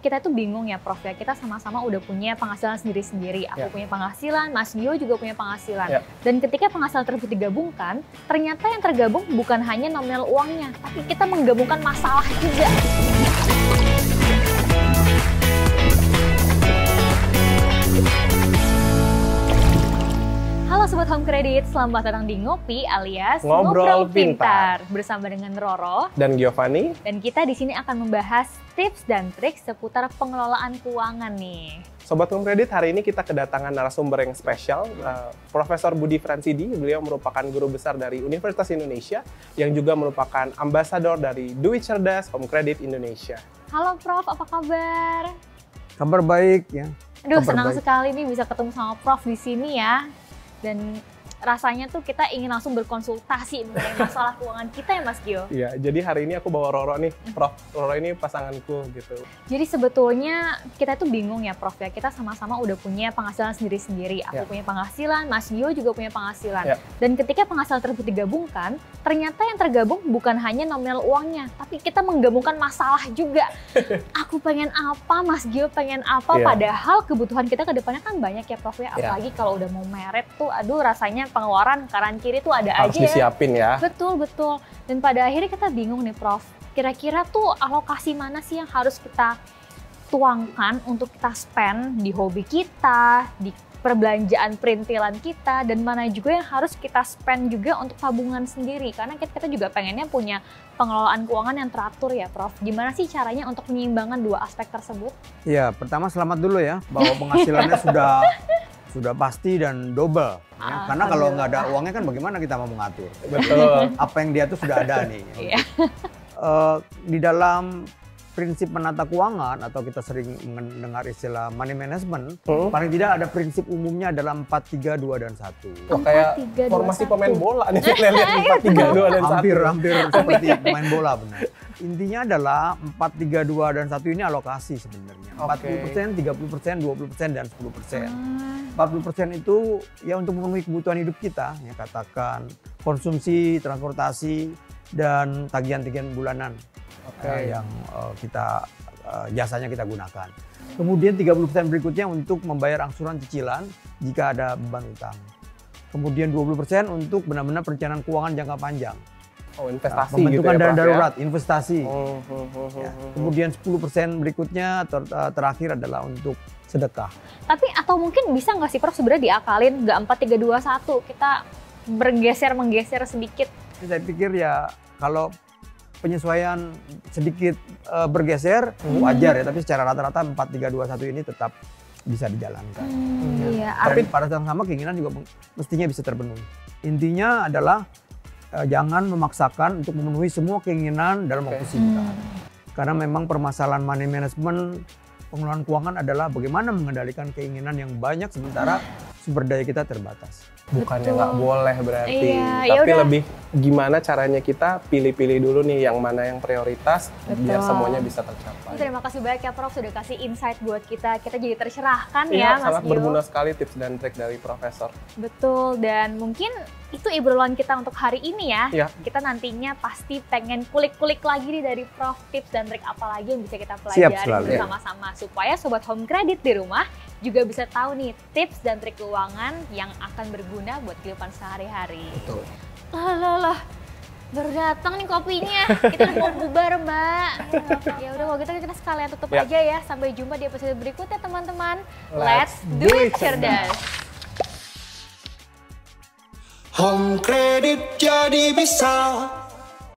kita tuh bingung ya Prof ya, kita sama-sama udah punya penghasilan sendiri-sendiri. Aku punya penghasilan, Mas Gio juga punya penghasilan. Dan ketika penghasilan tersebut digabungkan, ternyata yang tergabung bukan hanya nominal uangnya, tapi kita menggabungkan masalah juga. Halo Sobat Home Credit, selamat datang di Ngopi alias Ngobrol Pintar. Bersama dengan Roro dan Giovanni. Dan kita di sini akan membahas tips dan trik seputar pengelolaan keuangan nih. Sobat Home Credit, hari ini kita kedatangan narasumber yang spesial, Profesor Budi Fransidi. Beliau merupakan guru besar dari Universitas Indonesia yang juga merupakan ambasador dari Duit Cerdas Home Credit Indonesia. Halo Prof, apa kabar? Kabar baik ya. Aduh, senang sekali nih bisa ketemu sama Prof di sini ya. Dan rasanya tuh kita ingin langsung berkonsultasi mengenai masalah keuangan kita ya Mas Gio. Iya, jadi hari ini aku bawa Roro nih, Prof. Roro ini pasanganku gitu. Jadi sebetulnya kita tuh bingung ya Prof ya, kita sama-sama udah punya penghasilan sendiri-sendiri. Aku punya penghasilan, Mas Gio juga punya penghasilan. Dan ketika penghasilan tersebut digabungkan, ternyata yang tergabung bukan hanya nominal uangnya, tapi kita menggabungkan masalah juga. Aku pengen apa, Mas Gio pengen apa, padahal kebutuhan kita ke depannya kan banyak ya Prof ya. Apalagi kalau udah mau merit tuh, aduh rasanya pengeluaran kanan kiri tuh ada harus aja ya. Harus disiapin ya. Betul. Dan pada akhirnya kita bingung nih Prof. Kira-kira tuh alokasi mana sih yang harus kita tuangkan untuk kita spend di hobi kita, di perbelanjaan perintilan kita, dan mana juga yang harus kita spend juga untuk tabungan sendiri. Karena kita juga pengennya punya pengelolaan keuangan yang teratur ya Prof. Gimana sih caranya untuk menyeimbangkan dua aspek tersebut? Ya, pertama selamat dulu ya bahwa penghasilannya sudah pasti dan double. Ya. Karena kalau nggak ada uangnya kan bagaimana kita mau mengatur? Betul. Apa yang dia tuh sudah ada nih. Di dalam prinsip menata keuangan atau kita sering mendengar istilah money management, paling tidak ada prinsip umumnya adalah 4, 3, 2, dan 1. Wah, kayak 4, 3, 2, formasi 1. pemain bola nih, lihat 4, 3, 2, dan 1. Hampir seperti pemain bola benar. Intinya adalah 4, 3, 2, dan 1 ini alokasi sebenarnya. 40%, 30%, 20%, dan 10%. 40% itu ya untuk memenuhi kebutuhan hidup kita, ya katakan konsumsi, transportasi, dan tagihan-tagihan bulanan yang jasanya kita gunakan. Kemudian 30% berikutnya untuk membayar angsuran cicilan jika ada beban utang. Kemudian 20% untuk benar-benar perencanaan keuangan jangka panjang. Oh, investasi pembentukan gitu ya, dana Prof, darurat, ya? Investasi. Kemudian 10% berikutnya terakhir adalah untuk sedekah. Tapi atau mungkin bisa nggak sih Prof sebenarnya diakalin nggak 4, 3, 2, 1, kita menggeser sedikit? Saya pikir ya kalau penyesuaian sedikit bergeser wajar ya, tapi secara rata-rata 4, 3, 2, 1 ini tetap bisa dijalankan. Tapi pada saat yang sama keinginan juga mestinya bisa terpenuhi. Intinya adalah jangan memaksakan untuk memenuhi semua keinginan dalam waktu singkat. Karena memang permasalahan money management, pengelolaan keuangan adalah bagaimana mengendalikan keinginan yang banyak sementara sumber daya kita terbatas. Bukannya nggak boleh berarti, tapi lebih gimana caranya kita pilih-pilih dulu nih yang mana yang prioritas biar semuanya bisa tercapai. Terima kasih banyak ya Prof sudah kasih insight buat kita jadi tercerahkan ya Mas Gio. Sangat berguna sekali tips dan trik dari Profesor. Betul, dan mungkin itu obrolan kita untuk hari ini ya. Kita nantinya pasti pengen kulik-kulik lagi nih dari Prof tips dan trik apa lagi yang bisa kita pelajari bersama-sama supaya Sobat Home Credit di rumah juga bisa tahu nih tips dan trik keuangan yang akan berguna buat kehidupan sehari-hari. Betul. Lah, baru datang nih kopinya. Kita mau bubar, Mbak. Ya udah kalau gitu kita sekalian tutup aja ya. Sampai jumpa di episode berikutnya teman-teman. Let's do it cerdas. Home Credit jadi bisa.